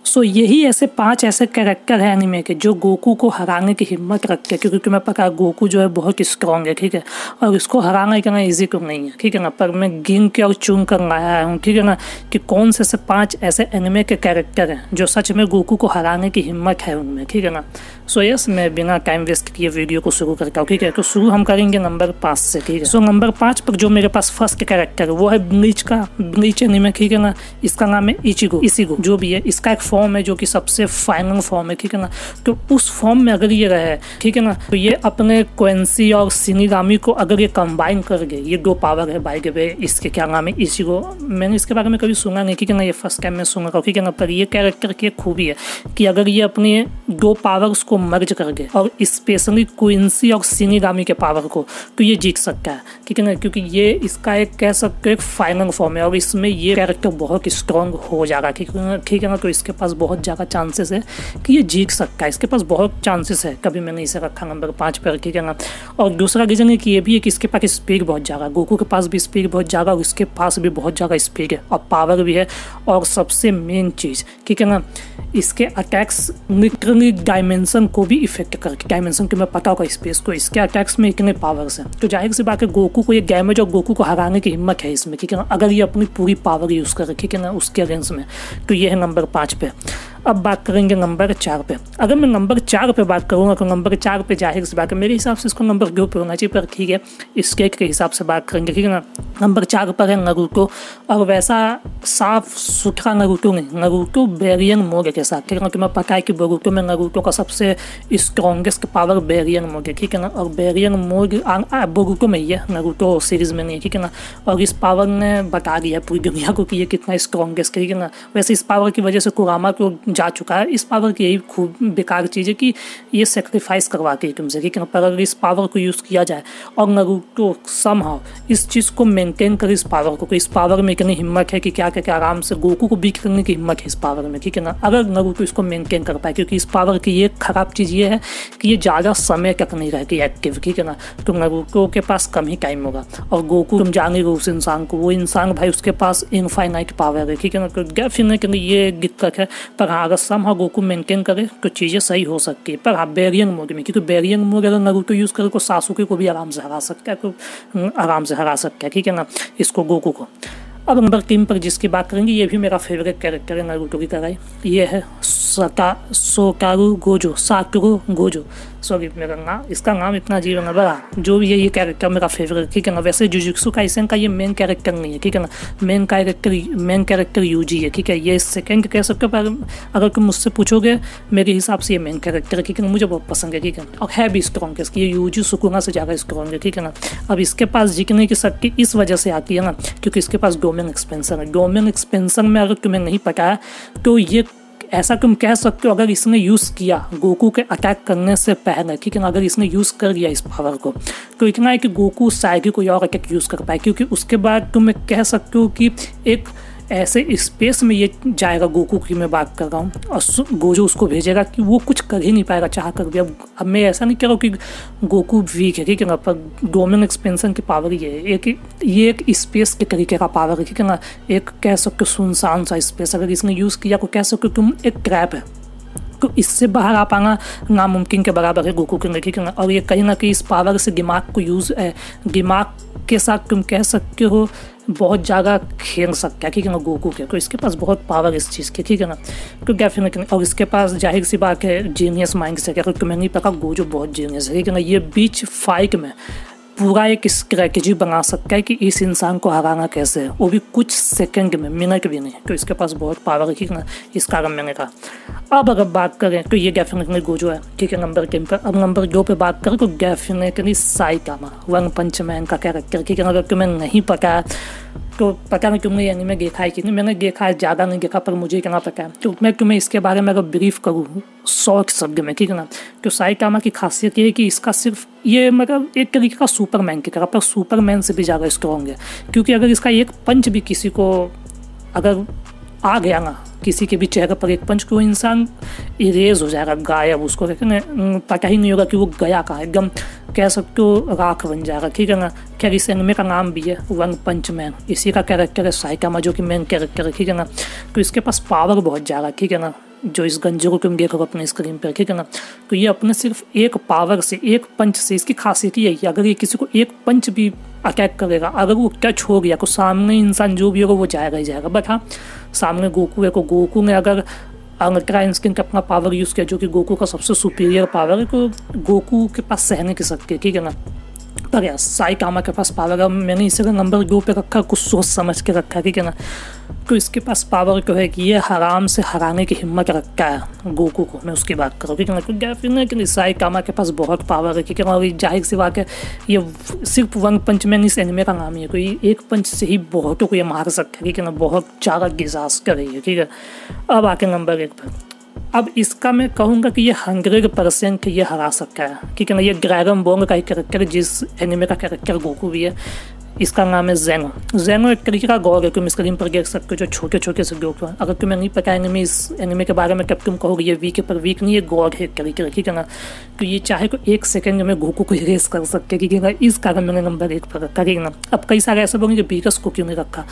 सो यही ऐसे 5 ऐसे कैरेक्टर हैं एनिमे के जो गोकू को हराने की हिम्मत रखते हैं, क्योंकि मैं पता गोकू जो है बहुत स्ट्रॉन्ग है, ठीक है, और इसको हराना इतना ईजी क्यों नहीं है, ठीक है ना। पर मैं गिन के और चुन कर लाया हूँ, ठीक है ना, कि कौन से 5 ऐसे एनिमे के कैरेक्टर हैं जो सच में गोकू को हराने की हिम्मत है उनमें, ठीक है ना। सो यस, मैं बिना टाइम वेस्ट किए वीडियो को शुरू करता हूँ, ठीक है। तो शुरू हम करेंगे नंबर 5 से, ठीक है। सो नंबर 5 पर जो मेरे पास फर्स्ट कैरेक्टर है वो है ब्लीच एनिमे, ठीक है ना। इसका नाम है इचिगो जो भी है। इसका एक फॉर्म है जो कि सबसे फाइनल फॉर्म है, ठीक है ना। तो उस फॉर्म में अगर ये रहे, ठीक है ना, तो ये अपने क्वेंसी और शिनिगामी को अगर ये कंबाइन कर गए, ये 2 पावर है बाय द वे, इसके क्या नाम है इचिगो। मैंने इसके बारे में कभी सुना नहीं, ठीक है ना, ये फर्स्ट टाइम मैं सुन रहा हूँ, ठीक है ना। पर ये कैरेक्टर की एक खूबी है कि अगर ये अपने 2 पावर्स को मर्ज कर गए और स्पेशली क्वेंसी और शिनिगामी के पावर को, तो ये जीत सकता है, ठीक है ना, क्योंकि ये इसका एक कह सकते हो एक फाइनल फॉर्म है और इसमें ये कैरेक्टर बहुत स्ट्रॉन्ग हो जाएगा, ठीक है ना। तो इसके पास बहुत ज़्यादा चांसेस है कि ये जीत सकता है, इसके पास बहुत चांसेस है, कभी मैंने इसे रखा नंबर 5 पर, ठीक है ना। और दूसरा रीज़न है कि ये भी है कि इसके पास स्पीड बहुत ज़्यादा, गोकू के पास भी स्पीड बहुत ज़्यादा और इसके पास भी बहुत ज़्यादा स्पीड है और पावर भी है। और सबसे मेन चीज़, ठीक है ना, इसके अटैक्स लिटरली डायमेंशन को भी इफेक्ट करके, डायमेंशन के मैं पता होगा स्पेस को, इसके अटैक्स में इतने पावर्स हैं। तो जाहिर सी बात है गोकू को ये डैमेज और गोकू को हराने की हिम्मत है इसमें, ठीक है ना, अगर ये अपनी पूरी पावर यूज़ करे, ठीक है ना, उसके अगेंस्ट में। तो ये है नंबर 5 पे। अब बात करेंगे नंबर 4 पे। अगर मैं नंबर 4 पे बात करूँगा तो नंबर 4 पे जाहिर सी बात है मेरे हिसाब से इसको नंबर 2 पे होना चाहिए, पर ठीक है, स्केल के हिसाब से बात करेंगे, ठीक है ना। नंबर 4 पर है नारुतो, और वैसा साफ सुथरा नारुतो नहीं, नारुतो बेरियन मोड के साथ, ठीक है ना। कि मैं पता है कि बोरुतो में नारुतो का सबसे स्ट्रॉन्गेस्ट पावर बेरियन मोड है, ठीक है ना, और बेरियन मोड बोरुतो में ही है, नारुतो सीरीज में नहीं है, ठीक है ना। और इस पावर ने बता दिया पूरी दुनिया को कि ये कितना स्ट्रॉन्गेस्ट, ठीक है ना। वैसे इस पावर की वजह से कुरामा को जा चुका है। इस पावर की यही खूब बेकार चीज़ है कि ये सेक्रीफाइस करवाती है तुमसे, ठीक है ना। पर अगर इस पावर को यूज़ किया जाए और नारुतो समहाउ इस चीज़ को मेंटेन करे, इस पावर को, इस पावर में इतनी हिम्मत है कि क्या क्या आराम से गोकू को बीट करने की हिम्मत है इस पावर में, ठीक है ना, अगर नारुतो इसको मेंटेन कर पाए। क्योंकि इस पावर की ये खराब चीज़ ये है कि ये ज़्यादा समय तक नहीं रहेगी एक्टिव, ठीक है ना। तो नारुतो के पास कम ही टाइम होगा और गोकू तुम जाने उस इंसान को, वो इंसान भाई उसके पास इनफाइनाइट पावर है, ठीक है ना। तो डेफिनेटली ये दिक्कत है। पर हाँ, अगर समहाउ गोकू मेंटेन करे तो चीज़ें सही हो सकती है। पर हाँ, बेरियन मोड में, क्योंकि बेरियन मोड अगर नारुतो यूज़ करे तो सासुके को भी आराम से हरा सकता है, तो आराम से हरा सकता है, ठीक है ना, इसको गोकू को। अब नंबर 3 पर जिसकी बात करेंगे, ये भी मेरा फेवरेट कैरेक्टर है नारुतो की तरह, ये है सातोरु गोजो, सॉरी मेरा नाम, इसका नाम इतना अजीब है ना, बड़ा जो भी है ये कैरेक्टर मेरा फेवरेट, ठीक है ना। वैसे जुजुत्सु काइसेन का ये मेन कैरेक्टर नहीं है, ठीक है ना, मेन कैरेक्टर यूजी है, ठीक है। ये सेकंड कह सकते हो, पर अगर तुम मुझसे पूछोगे मेरे हिसाब से ये मेन कैरेक्टर है, ठीक है ना, मुझे बहुत पसंद है, ठीक है। और है भी स्ट्रॉन्ग, इसकी ये यूजी सुकुना से ज़्यादा स्ट्रॉन्ग है, ठीक है ना। अब इसके पास जीतने की शक्ति इस वजह से आती है ना, क्योंकि इसके पास डोमेन एक्सपेंशन है। डोमेन एक्सपेंशन में अगर तुम्हें नहीं पता है तो ये ऐसा तुम कह सकते हो, अगर इसने यूज़ किया गोकू के अटैक करने से पहले, ठीक है ना, अगर इसने यूज़ कर दिया इस पावर को, तो इतना है कि गोकू शायद कोई और अटैक यूज़ कर पाए, क्योंकि उसके बाद तुम कह सकते हो कि एक ऐसे स्पेस में ये जाएगा, गोकू की मैं बात कर रहा हूँ, और गोजो उसको भेजेगा कि वो कुछ कर ही नहीं पाएगा चाह कर भी। अब मैं ऐसा नहीं कह रहा हूँ कि गोकू वीक है, ठीक है ना, पर डोमेन एक्सपेंशन की पावर ये है, ये एक स्पेस के तरीके का पावर है, ठीक है ना। एक कह सकते हो सुनसान सा स्पेस, अगर इसने यूज़ किया तो कह सकते हो तुम एक ट्रैप है, तो इससे बाहर आ पाना नामुमकिन के बराबर है गोकू के, ठीक है ना। और ये कहीं ना कहीं इस पावर से दिमाग को दिमाग के साथ तुम कह सकते हो बहुत ज़्यादा खेल सकता है, ठीक है ना, गोकू के। तो इसके पास बहुत पावर इस चीज़ की, ठीक है ना। तो डेफिनेटली, और इसके पास जाहिर सी बात है जीनियस माइंड से, अगर तुम्हें नहीं पता गोजो बहुत जीनियस है, ठीक है ना। ये बीच फाइट में पूरा एक स्ट्रैटेजी बना सकता है कि इस इंसान को हराना कैसे है, वो भी कुछ सेकंड में, मिनट भी नहीं। तो इसके पास बहुत पावर है, ठीक है ना, इस कारण मैंने कहा। अब अगर बात करें तो ये डेफिनेटली गोजो है, ठीक है, नंबर 3 पर। अब नंबर 2 पे बात करें तो डेफिनेटली साइटामा, वन पंच मैन का कैरेक्टर, ठीक है। अगर तुम्हें नहीं पता है तो पता नहीं तुमने एनीमे देखा है कि नहीं, मैंने देखा है, ज़्यादा नहीं देखा, पर मुझे इतना पता है। तो मैं तुम्हें इसके बारे में अगर ब्रीफ करूँ शॉर्ट शब्द में, ठीक है ना, तो साइटामा की खासियत ये है कि इसका सिर्फ ये मतलब एक तरीके का सुपरमैन की तरह, पर सुपरमैन से भी ज़्यादा स्ट्रॉन्ग है। क्योंकि अगर इसका एक पंच भी किसी को अगर आ गया ना, किसी के भी चेहरे पर एक पंच, को इंसान इरेज हो जाएगा, गायब, उसको पता ही नहीं होगा कि वो गया कहाँ, एकदम कह सकते हो राख बन जाएगा, ठीक है ना। खैर इस एनिमे का नाम भी है वन पंच मैन, इसी का कैरेक्टर है साइटामा, जो कि मेन कैरेक्टर है, ठीक है ना। तो इसके पास पावर बहुत ज़्यादा, ठीक है ना, जो इस गंजे को तुम देखोगे अपने स्क्रीन पर, ठीक है ना। तो ये अपने सिर्फ एक पावर से, एक पंच से, इसकी खासियत यही है अगर ये किसी को एक पंच भी अटैक करेगा, अगर वो टच हो गया तो सामने इंसान जो भी होगा वो जाएगा ही जाएगा। बट हाँ, सामने गोकू है, को गोकू ने अगर अल्ट्रा इंस्टिंक्ट का अपना पावर यूज़ किया जो कि गोकू का सबसे सुपीरियर पावर है, तो गोकू के पास सहने की शक्ति है, ठीक है ना। पर यार साइकामा के पास पावर है, मैंने इसे नंबर 2 पे रखा, कुछ सोच समझ के रखा, ठीक है ना। तो इसके पास पावर तो है कि ये हराम से हराने की हिम्मत रखता है गोकू को, मैं उसकी बात करूँ, ठीक है ना। क्योंकि डेफिनेटली साइकामा के पास बहुत पावर है, ठीक है ना। और जाहिर सी बात है ये सिर्फ वन पंच मैन इस एनिमे का नाम ही है, कोई एक पंच से ही बहुतों को ये मार सकता है, ठीक है ना। बहुत ज़्यादा डिजास्टर है ये, ठीक है। अब आके नंबर 1 पर, अब इसका मैं कहूँगा कि ये 100% ये हरा सकता है, ठीक है ना। ये ड्रैगन बॉल का एक कैरेक्टर है, जिस एनिमे का कैरेक्टर गोकू भी है, इसका नाम है ज़ेनो। ज़ेनो एक तरीके का गॉड है, तुम स्क्रीन पर देख सकते हो, जो छोटे छोटे से गोकू है। अगर तुम्हें नहीं पता एनिमे, इस एनिमे के बारे में तब तुम कहोगे ये वीक है, पर वीक नहीं, ये गॉड है एक तरीके का, ठीक है ना। तो ये चाहे तो 1 सेकंड में गोकू को इरेज कर सकते हैं, ठीक है ना। इस कारण मैंने नंबर 1 पर रखा, ठीक है ना। अब कई सारे ऐसे बोलेंगे बीरस को क्यों नहीं रखा,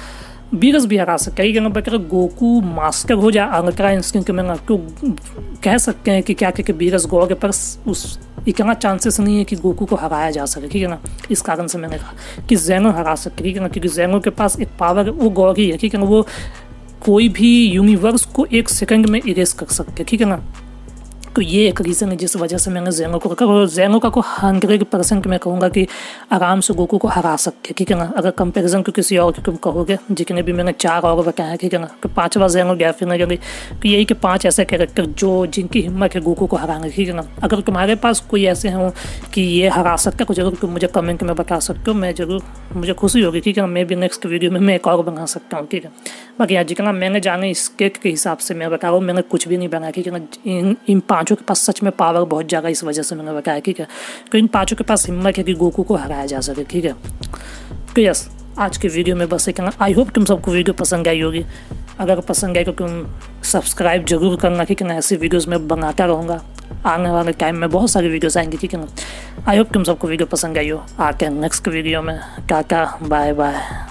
बीरस भी हरा सकता है, क्योंकि अगर गोकू मास्टर हो जाए अल्ट्रा इंस्टिंक्ट में, तो कह सकते हैं कि क्या कि बीरस गॉड के पास उस इतना चांसेस नहीं है कि गोकू को हराया जा सके, ठीक है ना। इस कारण से मैंने कहा कि ज़ेनो हरा सकते, ठीक है ना। क्योंकि ज़ेनो के पास एक पावर, वो गॉड ही है, ठीक है ना। वो कोई भी यूनिवर्स को 1 सेकंड में इरेज कर सकते, ठीक है ना। तो ये एक रीज़न है जिस वजह से मैंने ज़ेनो को रखा। और ज़ेनो का को 100% मैं कहूँगा कि आराम से गोकू को हरा सकते, ठीक है ना। अगर कंपैरिजन को किसी और की तुम कहोगे, जितने भी मैंने 4 और बताया, ठीक है ना, तो 5वां ज़ेनो डेफिनेटली। तो यही कि 5 ऐसे कैरेक्टर जो जिनकी हिम्मत है गोकू को हराने, ठीक है ना। अगर तुम्हारे पास कोई ऐसे हों कि ये हरा सकता है, तो जरूर तुम मुझे कमेंट में बता सकते हो, मैं ज़रूर, मुझे खुशी होगी, ठीक है ना। मैं भी नेक्स्ट वीडियो में मैं एक और बना सकता हूँ, ठीक है। बाकी यार जितना मैंने जाने इसके हिसाब से मैं बता रहा हूँ, मैंने कुछ भी नहीं बनाया, ठीक है ना। इन 5 के पास सच में पावर बहुत ज़्यादा, इस वजह से मैंने बताया, ठीक है। तो इन 5 के पास हिम्मत है कि गोकू को हराया जा सके, ठीक है। तो यस, आज के वीडियो में बस इतना। आई होप तुम सबको वीडियो पसंद आई होगी। अगर पसंद आई तो तुम सब्सक्राइब जरूर करना, ठीक है ना। ऐसी वीडियोज़ मैं बनाता रहूँगा, आने वाले टाइम में बहुत सारी वीडियोज़ आएंगी, ठीक है ना। आई होप तुम सबको वीडियो पसंद आई हो। आते हैं नेक्स्ट वीडियो में, टाटा बाय बाय।